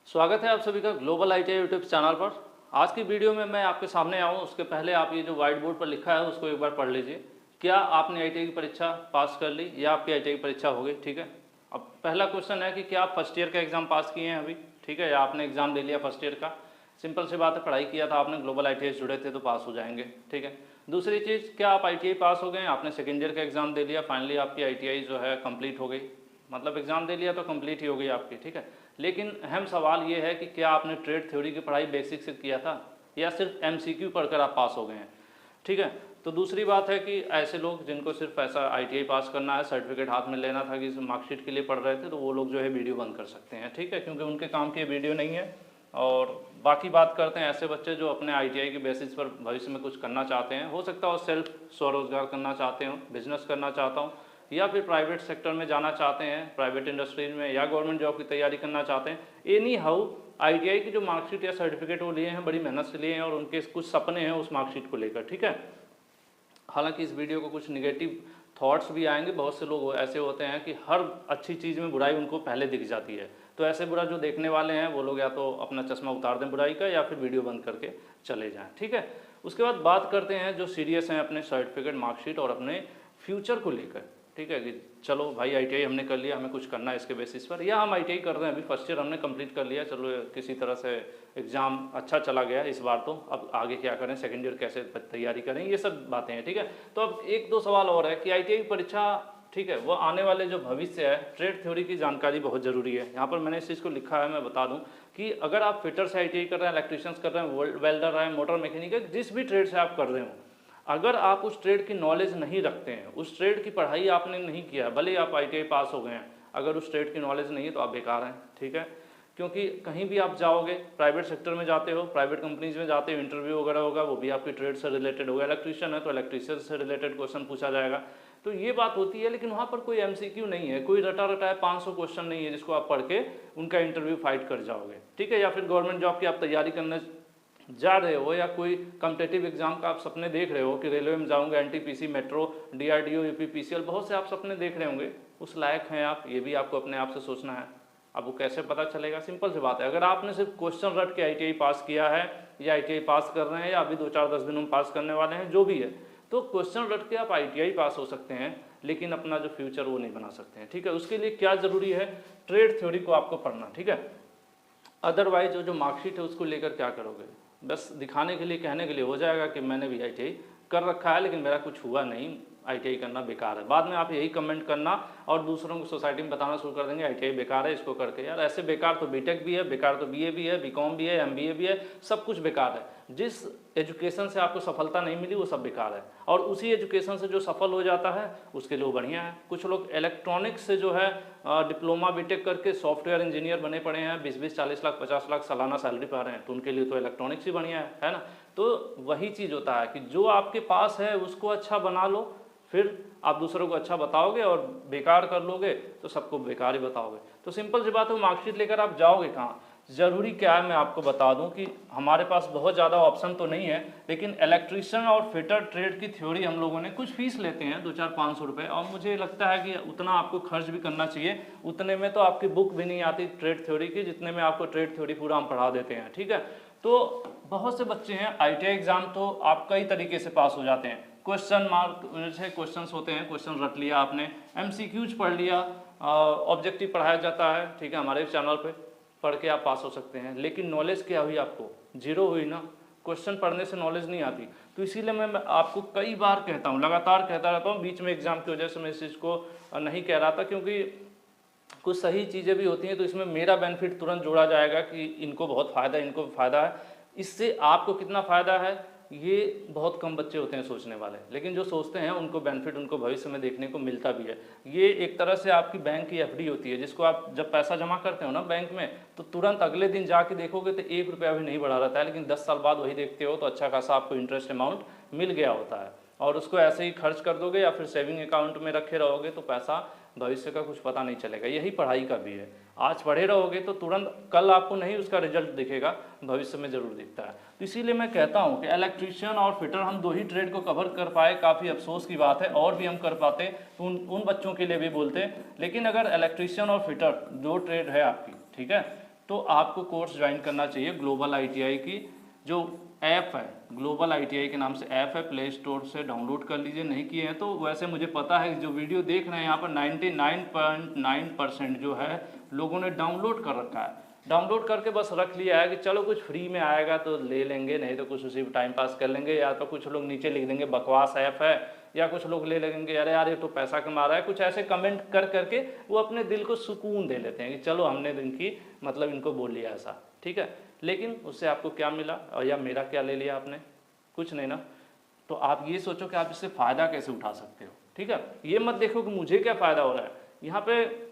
स्वागत है आप सभी का ग्लोबल आईटीआई यूट्यूब चैनल पर। आज की वीडियो में मैं आपके सामने आऊँ उसके पहले आप ये जो व्हाइट बोर्ड पर लिखा है उसको एक बार पढ़ लीजिए। क्या आपने आईटीआई की परीक्षा पास कर ली या आपकी आईटीआई की परीक्षा हो गई? ठीक है। अब पहला क्वेश्चन है कि क्या आप फर्स्ट ईयर का एग्जाम पास किए हैं अभी? ठीक है, या आपने एग्जाम दे लिया फर्स्ट ईयर का? सिंपल सी बात है, पढ़ाई किया था आपने, ग्लोबल आईटीआई से जुड़े थे तो पास हो जाएंगे। ठीक है। दूसरी चीज़, क्या आप आईटीआई पास हो गए? आपने सेकेंड ईयर का एग्जाम दे लिया, फाइनली आपकी आईटीआई जो है कंप्लीट हो गई, मतलब एग्जाम दे लिया तो कंप्लीट ही हो गई आपकी। ठीक है। लेकिन अहम सवाल ये है कि क्या आपने ट्रेड थ्योरी की पढ़ाई बेसिक से किया था या सिर्फ एमसीक्यू पढ़कर आप पास हो गए हैं? ठीक है। तो दूसरी बात है कि ऐसे लोग जिनको सिर्फ ऐसा आईटीआई पास करना है, सर्टिफिकेट हाथ में लेना था कि मार्कशीट के लिए पढ़ रहे थे, तो वो लोग जो है वीडियो बंद कर सकते हैं। ठीक है, क्योंकि उनके काम की वीडियो नहीं है। और बाकी बात करते हैं ऐसे बच्चे जो अपने आईटीआई के बेसिस पर भविष्य में कुछ करना चाहते हैं। हो सकता है सेल्फ स्वरोजगार करना चाहते हो, बिजनेस करना चाहता हूँ, या फिर प्राइवेट सेक्टर में जाना चाहते हैं, प्राइवेट इंडस्ट्रीज में, या गवर्नमेंट जॉब की तैयारी करना चाहते हैं। एनी हाउ आईटीआई की जो मार्कशीट या सर्टिफिकेट वो लिए हैं, बड़ी मेहनत से लिए हैं और उनके कुछ सपने हैं उस मार्कशीट को लेकर। ठीक है। हालांकि इस वीडियो को कुछ निगेटिव थॉट्स भी आएंगे। बहुत से लोग ऐसे होते हैं कि हर अच्छी चीज़ में बुराई उनको पहले दिख जाती है, तो ऐसे बुरा जो देखने वाले हैं वो लोग या तो अपना चश्मा उतार दें बुराई का, या फिर वीडियो बंद करके चले जाएं। ठीक है। उसके बाद बात करते हैं जो सीरियस हैं अपने सर्टिफिकेट, मार्कशीट और अपने फ्यूचर को लेकर। ठीक है, कि चलो भाई आईटीआई हमने कर लिया, हमें कुछ करना है इसके बेसिस पर, या हम आईटीआई कर रहे हैं, अभी फर्स्ट ईयर हमने कंप्लीट कर लिया, चलो किसी तरह से एग्ज़ाम अच्छा चला गया इस बार, तो अब आगे क्या करें, सेकंड ईयर कैसे तैयारी करें, ये सब बातें हैं। ठीक है। तो अब एक दो सवाल और है कि आईटीआई परीक्षा, ठीक है, वो आने वाले जो भविष्य है, ट्रेड थ्योरी की जानकारी बहुत ज़रूरी है। यहाँ पर मैंने इस चीज़ को लिखा है, मैं बता दूँ कि अगर आप फिटर से आईटीआई कर रहे हैं, इलेक्ट्रीशियंस कर रहे हैं, वेल्डर हैं, मोटर मैकेनिक, जिस भी ट्रेड से आप कर रहे हो, अगर आप उस ट्रेड की नॉलेज नहीं रखते हैं, उस ट्रेड की पढ़ाई आपने नहीं किया, भले ही आप आईटीआई पास हो गए हैं, अगर उस ट्रेड की नॉलेज नहीं है तो आप बेकार हैं। ठीक है। क्योंकि कहीं भी आप जाओगे, प्राइवेट सेक्टर में जाते हो, प्राइवेट कंपनीज में जाते हो, इंटरव्यू वगैरह होगा, वो भी आपकी ट्रेड से रिलेटेड होगा। इलेक्ट्रीशियन है तो इलेक्ट्रीशियन से रिलेटेड क्वेश्चन पूछा जाएगा, तो ये बात होती है। लेकिन वहाँ पर कोई एमसीक्यू नहीं है, कोई रटा रटा है 500 क्वेश्चन नहीं है जिसको आप पढ़ के उनका इंटरव्यू फाइट कर जाओगे। ठीक है। या फिर गवर्नमेंट जॉब की आप तैयारी करने जा रहे हो, या कोई कॉम्पिटिटिव एग्जाम का आप सपने देख रहे हो कि रेलवे में जाऊंगा, एनटीपीसी, मेट्रो, डीआरडीओ, यूपीपीसीएल, बहुत से आप सपने देख रहे होंगे, उस लायक हैं आप, ये भी आपको अपने आप से सोचना है। अब वो कैसे पता चलेगा? सिंपल सी बात है, अगर आपने सिर्फ क्वेश्चन रट के आईटीआई पास किया है, या आईटीआई पास कर रहे हैं, या अभी 2-4-10 दिनों में पास करने वाले हैं, जो भी है, तो क्वेश्चन रट के आप आईटीआई पास हो सकते हैं, लेकिन अपना जो फ्यूचर वो नहीं बना सकते हैं। ठीक है। उसके लिए क्या जरूरी है? ट्रेड थ्योरी को आपको पढ़ना। ठीक है। अदरवाइज जो मार्कशीट है उसको लेकर क्या करोगे? बस दिखाने के लिए, कहने के लिए हो जाएगा कि मैंने भी आईटीआई कर रखा है लेकिन मेरा कुछ हुआ नहीं, आईटीआई करना बेकार है। बाद में आप यही कमेंट करना और दूसरों को सोसाइटी में बताना शुरू कर देंगे आईटीआई बेकार है, इसको करके। यार ऐसे बेकार तो बीटेक भी है, बेकार तो बीए भी है, बीकॉम भी है, एमबीए भी है, सब कुछ बेकार है। जिस एजुकेशन से आपको सफलता नहीं मिली वो सब बेकार है, और उसी एजुकेशन से जो सफल हो जाता है उसके लिए बढ़िया है। कुछ लोग इलेक्ट्रॉनिक्स से जो है डिप्लोमा बीटेक करके सॉफ्टवेयर इंजीनियर बने पड़े हैं, 20-20, 40 लाख, 50 लाख सालाना सैलरी पा रहे हैं, तो उनके लिए तो इलेक्ट्रॉनिक्स ही बढ़िया है ना। तो वही चीज़ होता है कि जो आपके पास है उसको अच्छा बना लो, फिर आप दूसरों को अच्छा बताओगे, और बेकार कर लोगे तो सबको बेकार ही बताओगे। तो सिंपल सी बात है, मार्कशीट लेकर आप जाओगे कहाँ? ज़रूरी क्या है मैं आपको बता दूं कि हमारे पास बहुत ज़्यादा ऑप्शन तो नहीं है, लेकिन इलेक्ट्रीशियन और फिटर ट्रेड की थ्योरी हम लोगों ने, कुछ फीस लेते हैं 200-500 रुपये, और मुझे लगता है कि उतना आपको खर्च भी करना चाहिए। उतने में तो आपकी बुक भी नहीं आती ट्रेड थ्योरी की, जितने में आपको ट्रेड थ्योरी पूरा हम पढ़ा देते हैं। ठीक है। तो बहुत से बच्चे हैं, आईटीआई एग्जाम तो आप कई तरीके से पास हो जाते हैं। क्वेश्चन मार्क से क्वेश्चन होते हैं, क्वेश्चन रट लिया आपने, एमसीक्यूज पढ़ लिया, ऑब्जेक्टिव पढ़ाया जाता है, ठीक है, हमारे चैनल पे पढ़ के आप पास हो सकते हैं। लेकिन नॉलेज क्या हुई? आपको जीरो हुई ना। क्वेश्चन पढ़ने से नॉलेज नहीं आती। तो इसीलिए मैं आपको कई बार कहता हूँ, लगातार कहता रहता हूँ, बीच में एग्जाम की वजह से मैं इस चीज़ को नहीं कह रहा था, क्योंकि कुछ सही चीज़ें भी होती हैं, तो इसमें मेरा बेनिफिट तुरंत जोड़ा जाएगा कि इनको बहुत फ़ायदा है, इनको फ़ायदा है। इससे आपको कितना फ़ायदा है ये बहुत कम बच्चे होते हैं सोचने वाले, लेकिन जो सोचते हैं उनको बेनिफिट, उनको भविष्य में देखने को मिलता भी है। ये एक तरह से आपकी बैंक की एफडी होती है, जिसको आप जब पैसा जमा करते हो ना बैंक में, तो तुरंत अगले दिन जाके देखोगे तो 1 रुपया भी नहीं बढ़ा रहता है, लेकिन 10 साल बाद वही देखते हो तो अच्छा खासा आपको इंटरेस्ट अमाउंट मिल गया होता है, और उसको ऐसे ही खर्च कर दोगे या फिर सेविंग अकाउंट में रखे रहोगे तो पैसा भविष्य का कुछ पता नहीं चलेगा। यही पढ़ाई का भी है, आज पढ़े रहोगे तो तुरंत कल आपको नहीं उसका रिजल्ट दिखेगा, भविष्य में जरूर दिखता है। तो इसीलिए मैं कहता हूँ कि इलेक्ट्रीशियन और फिटर, हम 2 ही ट्रेड को कवर कर पाए, काफ़ी अफसोस की बात है। और भी हम कर पाते तो उन बच्चों के लिए भी बोलते। लेकिन अगर इलेक्ट्रीशियन और फिटर 2 ट्रेड है आपकी, ठीक है, तो आपको कोर्स ज्वाइन करना चाहिए ग्लोबल ITI की जो ऐप है, ग्लोबल ITI के नाम से ऐप है, प्ले स्टोर से डाउनलोड कर लीजिए। नहीं किए हैं तो वैसे मुझे पता है जो वीडियो देख रहे हैं यहाँ पर 99.9% जो है लोगों ने डाउनलोड कर रखा है, डाउनलोड करके बस रख लिया है कि चलो कुछ फ्री में आएगा तो ले लेंगे, नहीं तो कुछ उसी टाइम पास कर लेंगे, या तो कुछ लोग नीचे लिख देंगे बकवास ऐप है, या कुछ लोग ले लेंगे अरे यार ये तो पैसा कमा रहा है, कुछ ऐसे कमेंट कर करके वो अपने दिल को सुकून दे लेते हैं कि चलो हमने इनकी मतलब इनको बोल लिया ऐसा, ठीक है। लेकिन उससे आपको क्या मिला और या मेरा क्या ले लिया आपने, कुछ नहीं ना। तो आप ये सोचो कि आप इससे फ़ायदा कैसे उठा सकते हो, ठीक है। ये मत देखो कि मुझे क्या फ़ायदा हो रहा है। यहाँ पे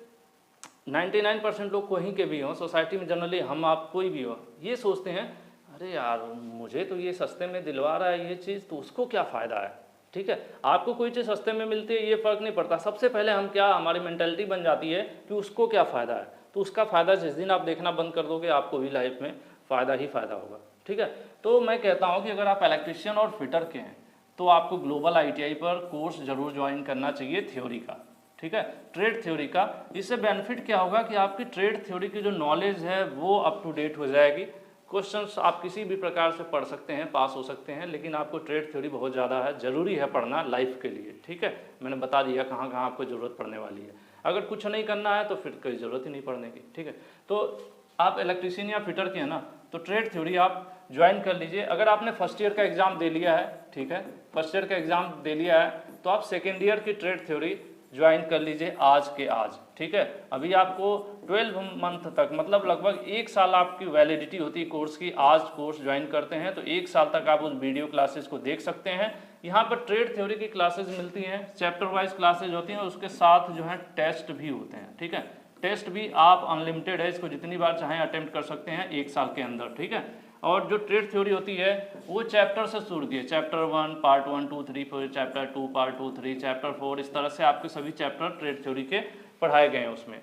99% लोग कहीं के भी हों, सोसाइटी में जनरली हम आप कोई भी हो, ये सोचते हैं अरे यार मुझे तो ये सस्ते में दिलवा रहा है ये चीज़, तो उसको क्या फ़ायदा है, ठीक है। आपको कोई चीज़ सस्ते में मिलती है ये फ़र्क नहीं पड़ता, सबसे पहले हम क्या हमारी मेंटालिटी बन जाती है कि उसको क्या फ़ायदा है। तो उसका फ़ायदा जिस दिन आप देखना बंद कर दोगे आपको भी लाइफ में फ़ायदा ही फ़ायदा होगा, ठीक है। तो मैं कहता हूँ कि अगर आप इलेक्ट्रीशियन और फिटर के हैं तो आपको ग्लोबल ITI पर कोर्स ज़रूर ज्वाइन करना चाहिए थ्योरी का, ठीक है, ट्रेड थ्योरी का। इससे बेनिफिट क्या होगा कि आपकी ट्रेड थ्योरी की जो नॉलेज है वो अप टू डेट हो जाएगी। क्वेश्चंस आप किसी भी प्रकार से पढ़ सकते हैं, पास हो सकते हैं, लेकिन आपको ट्रेड थ्योरी बहुत ज़्यादा है, ज़रूरी है पढ़ना लाइफ के लिए, ठीक है। मैंने बता दिया कहाँ कहाँ आपको ज़रूरत पड़ने वाली है। अगर कुछ नहीं करना है तो फिर कोई ज़रूरत ही नहीं पढ़ने की, ठीक है। तो आप इलेक्ट्रीशियन या फिटर के हैं ना, तो ट्रेड थ्योरी आप ज्वाइन कर लीजिए। अगर आपने फर्स्ट ईयर का एग्ज़ाम दे लिया है, ठीक है, फर्स्ट ईयर का एग्ज़ाम दे लिया है तो आप सेकेंड ईयर की ट्रेड थ्योरी ज्वाइन कर लीजिए आज के आज, ठीक है। अभी आपको 12 मंथ तक मतलब लगभग 1 साल आपकी वैलिडिटी होती है कोर्स की। आज कोर्स ज्वाइन करते हैं तो 1 साल तक आप उस वीडियो क्लासेस को देख सकते हैं। यहाँ पर ट्रेड थ्योरी की क्लासेस मिलती हैं, चैप्टर वाइज क्लासेज होती हैं, उसके साथ जो है टेस्ट भी होते हैं, ठीक है। टेस्ट भी आप अनलिमिटेड है, इसको जितनी बार चाहें अटेम्प्ट कर सकते हैं 1 साल के अंदर, ठीक है। और जो ट्रेड थ्योरी होती है वो चैप्टर से शुरू की है, chapter 1 part 1 2 3 4, chapter 2 part 2 3, chapter 4, इस तरह से आपके सभी चैप्टर ट्रेड थ्योरी के पढ़ाए गए हैं। उसमें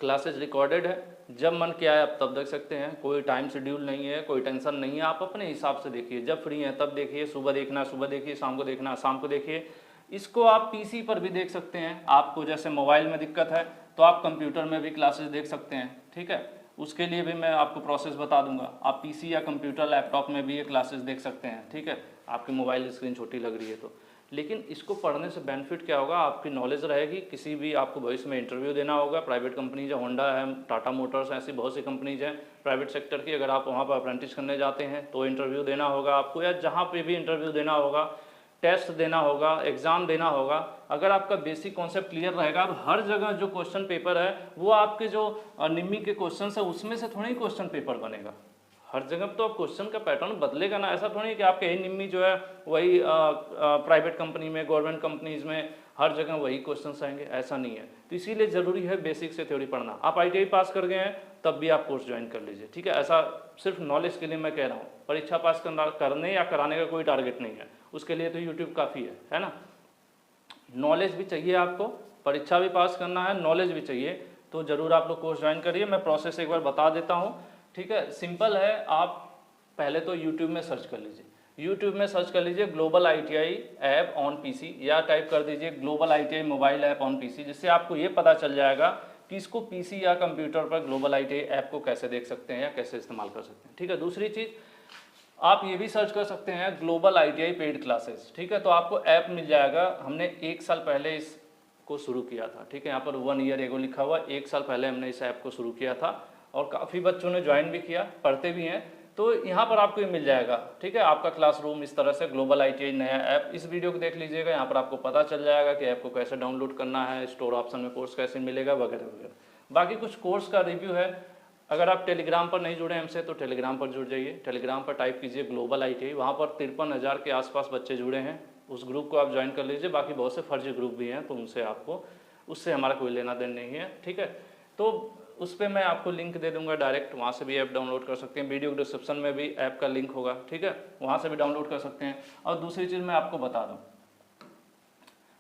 क्लासेज रिकॉर्डेड है, जब मन किया है आप तब देख सकते हैं, कोई टाइम शेड्यूल नहीं है, कोई टेंशन नहीं है, आप अपने हिसाब से देखिए, जब फ्री हैं तब देखिए, सुबह देखना सुबह देखिए, शाम को देखना शाम को देखिए। इसको आप PC पर भी देख सकते हैं, आपको जैसे मोबाइल में दिक्कत है तो आप कंप्यूटर में भी क्लासेस देख सकते हैं, ठीक है। उसके लिए भी मैं आपको प्रोसेस बता दूंगा, आप PC या कंप्यूटर लैपटॉप में भी ये क्लासेस देख सकते हैं, ठीक है। आपकी मोबाइल स्क्रीन छोटी लग रही है तो, लेकिन इसको पढ़ने से बेनिफिट क्या होगा, आपकी नॉलेज रहेगी। किसी भी आपको भविष्य में इंटरव्यू देना होगा, प्राइवेट कंपनीज है, होंडा है, टाटा मोटर्स, ऐसी बहुत सी कंपनीज हैं प्राइवेट सेक्टर की, अगर आप वहाँ पर अप्रेंटिस करने जाते हैं तो इंटरव्यू देना होगा आपको, या जहाँ पे भी इंटरव्यू देना होगा, टेस्ट देना होगा, एग्ज़ाम देना होगा। अगर आपका बेसिक कॉन्सेप्ट क्लियर रहेगा, अब हर जगह जो क्वेश्चन पेपर है वो आपके जो निम्मी के क्वेश्चन है उसमें से थोड़ा ही क्वेश्चन पेपर बनेगा, हर जगह तो अब क्वेश्चन का पैटर्न बदलेगा ना। ऐसा थोड़ी कि आपके यही निम्मी जो है वही प्राइवेट कंपनी में, गवर्नमेंट कंपनीज में हर जगह वही क्वेश्चन आएंगे, ऐसा नहीं है। तो इसीलिए ज़रूरी है बेसिक से थ्योरी पढ़ना। आप ITI पास कर गए हैं तब भी आप कोर्स ज्वाइन कर लीजिए, ठीक है। ऐसा सिर्फ नॉलेज के लिए मैं कह रहा हूँ, परीक्षा पास करने या कराने का कोई टारगेट नहीं है, उसके लिए तो यूट्यूब काफ़ी है ना। नॉलेज भी चाहिए आपको, परीक्षा भी पास करना है, नॉलेज भी चाहिए, तो ज़रूर आप लोग कोर्स ज्वाइन करिए। मैं प्रोसेस एक बार बता देता हूँ, ठीक है। सिंपल है, आप पहले तो यूट्यूब में सर्च कर लीजिए, यूट्यूब में सर्च कर लीजिए global ITI app on PC, या टाइप कर दीजिए global ITI mobile app on PC, जिससे आपको ये पता चल जाएगा कि इसको PC या कंप्यूटर पर ग्लोबल ITI ऐप को कैसे देख सकते हैं या कैसे इस्तेमाल कर सकते हैं, ठीक है। दूसरी चीज़ आप ये भी सर्च कर सकते हैं ग्लोबल ITI पेड क्लासेस, ठीक है। तो आपको ऐप मिल जाएगा, हमने 1 साल पहले इसको शुरू किया था, ठीक है। यहाँ पर 1 ईयर एगो लिखा हुआ, 1 साल पहले हमने इस ऐप को शुरू किया था और काफ़ी बच्चों ने ज्वाइन भी किया, पढ़ते भी हैं। तो यहाँ पर आपको ये मिल जाएगा, ठीक है, आपका क्लासरूम इस तरह से ग्लोबल ITI नया ऐप। इस वीडियो को देख लीजिएगा, यहाँ पर आपको पता चल जाएगा कि ऐप को कैसे डाउनलोड करना है, स्टोर ऑप्शन में कोर्स कैसे मिलेगा वगैरह वगैरह। बाकी कुछ कोर्स का रिव्यू है। अगर आप टेलीग्राम पर नहीं जुड़े हमसे तो टेलीग्राम पर जुड़ जाइए, टेलीग्राम पर टाइप कीजिए ग्लोबल ITI, वहाँ पर 53,000 के आसपास बच्चे जुड़े हैं, उस ग्रुप को आप ज्वाइन कर लीजिए। बाकी बहुत से फर्जी ग्रुप भी हैं तो उनसे आपको, उससे हमारा कोई लेना देना नहीं है, ठीक है। तो उस पर मैं आपको लिंक दे दूंगा डायरेक्ट, वहाँ से भी ऐप डाउनलोड कर सकते हैं, वीडियो डिस्क्रिप्शन में भी ऐप का लिंक होगा, ठीक है, वहाँ से भी डाउनलोड कर सकते हैं। और दूसरी चीज़ मैं आपको बता दूँ,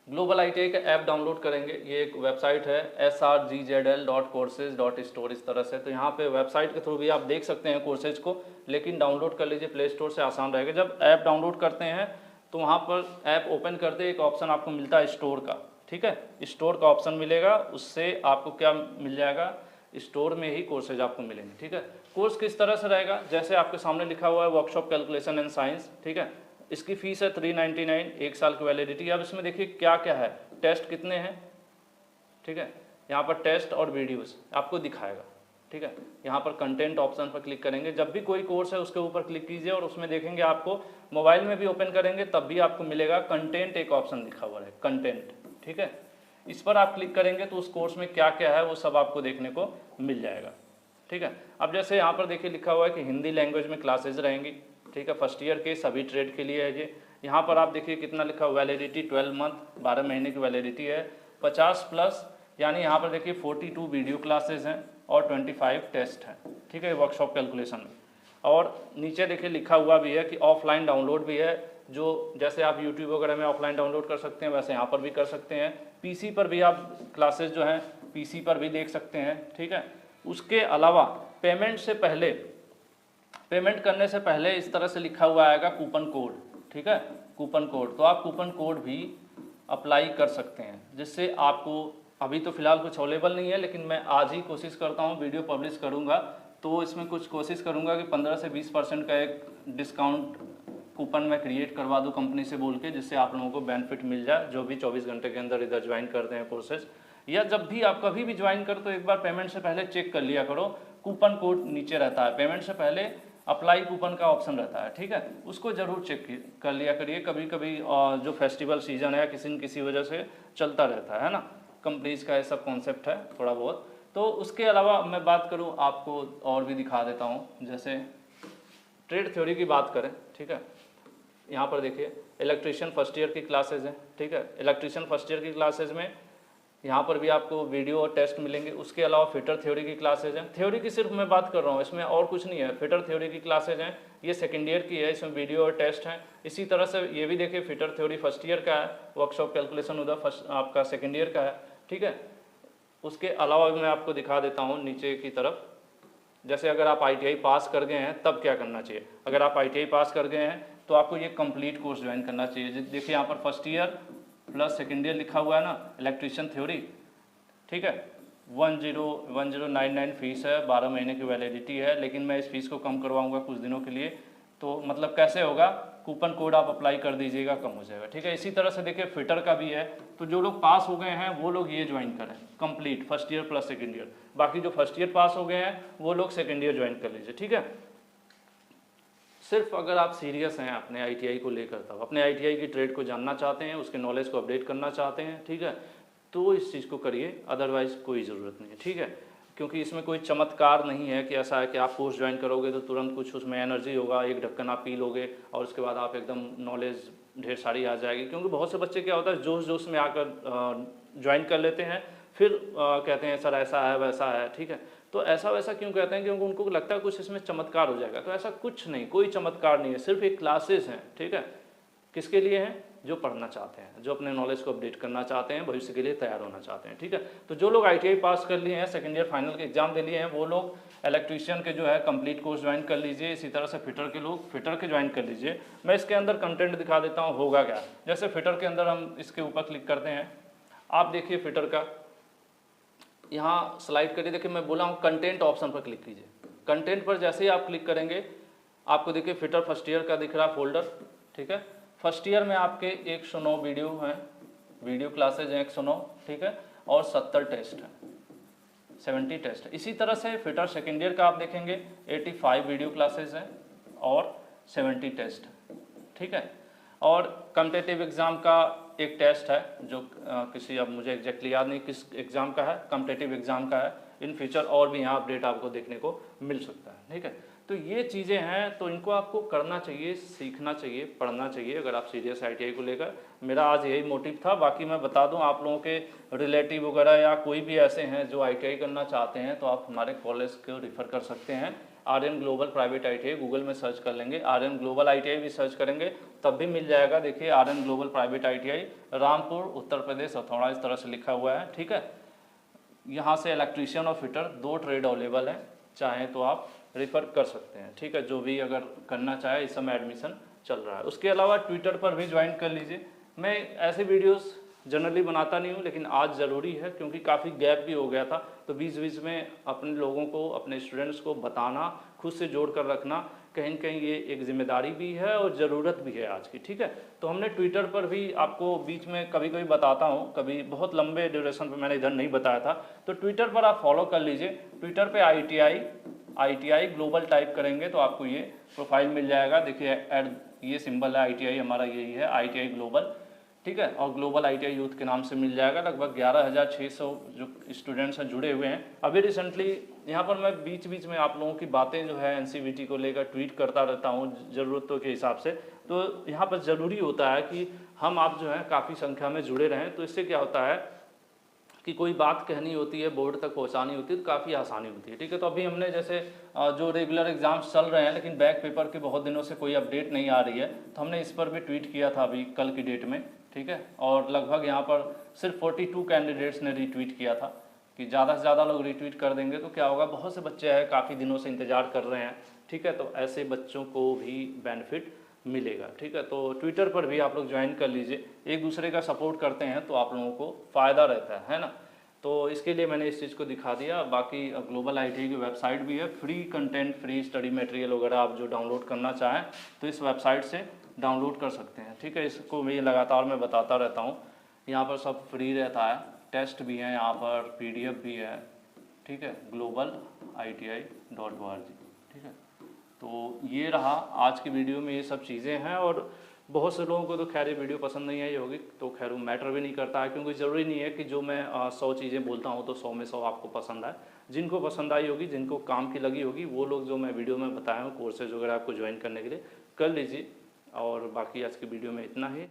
ग्लोबल ITI का ऐप डाउनलोड करेंगे, ये एक वेबसाइट है srgzl.courses.store इस तरह से, तो यहाँ पे वेबसाइट के थ्रू भी आप देख सकते हैं कोर्सेज को, लेकिन डाउनलोड कर लीजिए, प्ले स्टोर से आसान रहेगा। जब ऐप डाउनलोड करते हैं तो वहाँ पर ऐप ओपन करते एक ऑप्शन आपको मिलता है स्टोर का, ठीक है, स्टोर का ऑप्शन मिलेगा, उससे आपको क्या मिल जाएगा, स्टोर में ही कोर्सेज आपको मिलेंगे। ठीक है, कोर्स किस तरह से रहेगा, जैसे आपके सामने लिखा हुआ है वर्कशॉप कैलकुलेशन एंड साइंस। ठीक है, इसकी फीस है 399, 1 साल की वैलिडिटी। अब इसमें देखिए क्या क्या है, टेस्ट कितने हैं। ठीक है, यहाँ पर टेस्ट और वीडियोस आपको दिखाएगा। ठीक है, यहाँ पर कंटेंट ऑप्शन पर क्लिक करेंगे, जब भी कोई कोर्स है उसके ऊपर क्लिक कीजिए और उसमें देखेंगे आपको, मोबाइल में भी ओपन करेंगे तब भी आपको मिलेगा कंटेंट, एक ऑप्शन लिखा हुआ है कंटेंट। ठीक है, इस पर आप क्लिक करेंगे तो उस कोर्स में क्या क्या है वो सब आपको देखने को मिल जाएगा। ठीक है, अब जैसे यहाँ पर देखिए लिखा हुआ है कि हिंदी लैंग्वेज में क्लासेज रहेंगी। ठीक है, फर्स्ट ईयर के सभी ट्रेड के लिए है ये। यहाँ पर आप देखिए कितना लिखा हुआ, वैलिडिटी 12 मंथ, 12 महीने की वैलिडिटी है, 50+ यानी यहाँ पर देखिए 42 वीडियो क्लासेज हैं और 25 टेस्ट हैं। ठीक है, वर्कशॉप कैलकुलेशन में। और नीचे देखिए लिखा हुआ भी है कि ऑफलाइन डाउनलोड भी है, जो जैसे आप यूट्यूब वगैरह में ऑफलाइन डाउनलोड कर सकते हैं वैसे यहाँ पर भी कर सकते हैं। पीसी पर भी आप क्लासेस जो हैं पीसी पर भी देख सकते हैं। ठीक है, उसके अलावा पेमेंट करने से पहले इस तरह से लिखा हुआ आएगा कूपन कोड। ठीक है, कूपन कोड, तो आप कूपन कोड भी अप्लाई कर सकते हैं, जिससे आपको अभी तो फिलहाल कुछ अवेलेबल नहीं है, लेकिन मैं आज ही कोशिश करता हूँ, वीडियो पब्लिश करूँगा तो इसमें कुछ कोशिश करूँगा कि 15 से 20% का एक डिस्काउंट कूपन मैं क्रिएट करवा दूँ कंपनी से बोल के, जिससे आप लोगों को बेनिफिट मिल जाए जो भी 24 घंटे के अंदर इधर ज्वाइन करते हैं कोर्सेज। या जब भी आप कभी भी ज्वाइन करो तो एक बार पेमेंट से पहले चेक कर लिया करो, कूपन कोड नीचे रहता है, पेमेंट से पहले अप्लाई कूपन का ऑप्शन रहता है। ठीक है, उसको ज़रूर चेक कर लिया करिए, कभी कभी जो फेस्टिवल सीजन है किसी न किसी वजह से चलता रहता है ना, कंपनीज का ये सब कॉन्सेप्ट है थोड़ा बहुत। तो उसके अलावा मैं बात करूँ आपको और भी दिखा देता हूँ, जैसे ट्रेड थ्योरी की बात करें। ठीक है, यहाँ पर देखिए इलेक्ट्रीशियन फर्स्ट ईयर की क्लासेज हैं। ठीक है, इलेक्ट्रीशियन फर्स्ट ईयर की क्लासेज में यहाँ पर भी आपको वीडियो और टेस्ट मिलेंगे। उसके अलावा फिटर थ्योरी की क्लासेज हैं, थ्योरी की सिर्फ मैं बात कर रहा हूँ, इसमें और कुछ नहीं है। फिटर थ्योरी की क्लासेज हैं, ये सेकेंड ईयर की है, इसमें वीडियो और टेस्ट हैं। इसी तरह से ये भी देखिए फिटर थ्योरी फर्स्ट ईयर का है, वर्कशॉप कैलकुलेशन उधर फर्स्ट आपका सेकेंड ईयर का है। ठीक है, उसके अलावा मैं आपको दिखा देता हूँ नीचे की तरफ, जैसे अगर आप ITI पास कर गए हैं तब क्या करना चाहिए। अगर आप ITI पास कर गए हैं तो आपको ये कंप्लीट कोर्स ज्वाइन करना चाहिए। देखिए यहाँ पर first year plus second year लिखा हुआ है ना, इलेक्ट्रीशियन थ्योरी। ठीक है, 1099 फीस है, 12 महीने की वैलिडिटी है, लेकिन मैं इस फीस को कम करवाऊंगा कुछ दिनों के लिए। तो मतलब कैसे होगा, कूपन कोड आप अप्लाई कर दीजिएगा, कम हो जाएगा। ठीक है, इसी तरह से देखिए फिटर का भी है, तो जो लोग पास हो गए हैं वो लोग ये ज्वाइन करें complete first year plus second year. बाकी जो फर्स्ट ईयर पास हो गए हैं वो लोग सेकेंड ईयर ज्वाइन कर लीजिए। ठीक है, सिर्फ अगर आप सीरियस हैं अपने ITI को लेकर, तब अपने ITI की ट्रेड को जानना चाहते हैं, उसके नॉलेज को अपडेट करना चाहते हैं, ठीक है, तो इस चीज़ को करिए, अदरवाइज़ कोई ज़रूरत नहीं है। ठीक है, क्योंकि इसमें कोई चमत्कार नहीं है कि ऐसा है कि आप कोर्स ज्वाइन करोगे तो तुरंत कुछ उसमें एनर्जी होगा, एक ढक्कन आप पी लोगे और उसके बाद आप एकदम नॉलेज ढेर सारी आ जाएगी। क्योंकि बहुत से बच्चे क्या होता है जोश जोश में आकर ज्वाइन कर लेते हैं, फिर कहते हैं सर ऐसा है वैसा है। ठीक है, तो ऐसा वैसा क्यों कहते हैं, क्योंकि उनको लगता है कुछ इसमें चमत्कार हो जाएगा। तो ऐसा कुछ नहीं, कोई चमत्कार नहीं है, सिर्फ एक क्लासेस हैं। ठीक है, किसके लिए हैं, जो पढ़ना चाहते हैं, जो अपने नॉलेज को अपडेट करना चाहते हैं, भविष्य के लिए तैयार होना चाहते हैं। ठीक है, तो जो लोग ITI पास कर लिए हैं, सेकेंड ईयर फाइनल के एग्जाम दे लिए हैं, वो लोग इलेक्ट्रीशियन के जो है कंप्लीट कोर्स ज्वाइन कर लीजिए। इसी तरह से फिटर के लोग फिटर के ज्वाइन कर लीजिए। मैं इसके अंदर कंटेंट दिखा देता हूँ होगा क्या। जैसे फिटर के अंदर हम इसके ऊपर क्लिक करते हैं, आप देखिए फिटर का यहाँ स्लाइड करिए। देखिए मैं बोला हूँ कंटेंट ऑप्शन पर क्लिक कीजिए। कंटेंट पर जैसे ही आप क्लिक करेंगे आपको देखिए फिटर फर्स्ट ईयर का दिख रहा है फोल्डर। ठीक है, फर्स्ट ईयर में आपके 109 वीडियो हैं, वीडियो क्लासेज हैं 109। ठीक है, और 70 टेस्ट हैं, 70 टेस्ट है। इसी तरह से फिटर सेकेंड ईयर का आप देखेंगे 85 वीडियो क्लासेज हैं और 70 टेस्ट है। ठीक है, और कॉम्पिटिटिव एग्ज़ाम का एक टेस्ट है जो किसी, अब मुझे एग्जैक्टली याद नहीं किस एग्ज़ाम का है, कॉम्पिटिटिव एग्ज़ाम का है। इन फ्यूचर और भी यहाँ अपडेट आपको देखने को मिल सकता है। ठीक है, तो ये चीज़ें हैं, तो इनको आपको करना चाहिए, सीखना चाहिए, पढ़ना चाहिए अगर आप सीरियस ITI को लेकर। मेरा आज यही मोटिव था। बाकी मैं बता दूं आप लोगों के रिलेटिव वगैरह या कोई भी ऐसे हैं जो ITI करना चाहते हैं तो आप हमारे कॉलेज को रिफ़र कर सकते हैं। RN global private ITI Google में सर्च कर लेंगे, RN ग्लोबल ITI भी सर्च करेंगे तब भी मिल जाएगा। देखिए RN global private ITI Rampur Uttar Pradesh हथौड़ा इस तरह से लिखा हुआ है। ठीक है, यहाँ से इलेक्ट्रीशियन और फिटर 2 ट्रेड अवेलेबल है, चाहें तो आप रेफ़र कर सकते हैं। ठीक है, जो भी अगर करना चाहे, इस समय एडमिशन चल रहा है। उसके अलावा ट्विटर पर भी ज्वाइन कर लीजिए। मैं ऐसे वीडियोस जनरली बनाता नहीं हूँ, लेकिन आज ज़रूरी है क्योंकि काफ़ी गैप भी हो गया था। तो बीच बीच में अपने लोगों को, अपने स्टूडेंट्स को बताना, खुद से जोड़ कर रखना, कहीं न कहीं ये एक जिम्मेदारी भी है और ज़रूरत भी है आज की, ठीक है। तो हमने ट्विटर पर भी आपको बीच में कभी कभी बताता हूँ, कभी बहुत लंबे ड्यूरेशन पर मैंने इधर नहीं बताया था। तो ट्विटर पर आप फॉलो कर लीजिए। ट्विटर पे ITI ग्लोबल टाइप करेंगे तो आपको ये प्रोफाइल मिल जाएगा। देखिए एड ये सिंबल है, ITI हमारा यही है, ITI ग्लोबल, ठीक है। और ग्लोबल ITI यूथ के नाम से मिल जाएगा। लगभग 11,600 जो स्टूडेंट्स हैं जुड़े हुए हैं। अभी रिसेंटली यहाँ पर मैं बीच बीच में आप लोगों की बातें जो है NCVT को लेकर ट्वीट करता रहता हूँ ज़रूरतों के हिसाब से। तो यहाँ पर ज़रूरी होता है कि हम आप जो है काफ़ी संख्या में जुड़े रहें। तो इससे क्या होता है कि कोई बात कहनी होती है, बोर्ड तक पहुंचानी होती है, तो काफ़ी आसानी होती है, ठीक है। तो अभी हमने जैसे जो रेगुलर एग्जाम्स चल रहे हैं लेकिन बैक पेपर के बहुत दिनों से कोई अपडेट नहीं आ रही है, तो हमने इस पर भी ट्वीट किया था अभी कल की डेट में, ठीक है। और लगभग यहाँ पर सिर्फ 42 कैंडिडेट्स ने रीट्वीट किया था कि ज़्यादा से ज़्यादा लोग रीट्वीट कर देंगे तो क्या होगा, बहुत से बच्चे हैं काफ़ी दिनों से इंतज़ार कर रहे हैं, ठीक है। तो ऐसे बच्चों को भी बेनिफिट मिलेगा, ठीक है। तो ट्विटर पर भी आप लोग ज्वाइन कर लीजिए, एक दूसरे का सपोर्ट करते हैं तो आप लोगों को फ़ायदा रहता है ना। तो इसके लिए मैंने इस चीज़ को दिखा दिया। बाकी ग्लोबल ITI की वेबसाइट भी है, free content, free study material वगैरह आप जो डाउनलोड करना चाहें तो इस वेबसाइट से डाउनलोड कर सकते हैं, ठीक है। इसको मैं लगातार मैं बताता रहता हूँ, यहाँ पर सब फ्री रहता है, टेस्ट भी है यहाँ पर, PDF भी है, ठीक है, globaliti.org, ठीक है। तो ये रहा आज की वीडियो में, ये सब चीज़ें हैं। और बहुत से लोगों को तो खैर ये वीडियो पसंद नहीं आई होगी, तो खैर वो मैटर भी नहीं करता है, क्योंकि ज़रूरी नहीं है कि जो मैं 100 चीज़ें बोलता हूँ तो 100 में 100 आपको पसंद आए। जिनको पसंद आई होगी, जिनको काम की लगी होगी, वो लोग जो मैं वीडियो में बताया हूँ कोर्सेज वगैरह आपको ज्वाइन करने के लिए कर लीजिए। और बाकी आज की वीडियो में इतना ही।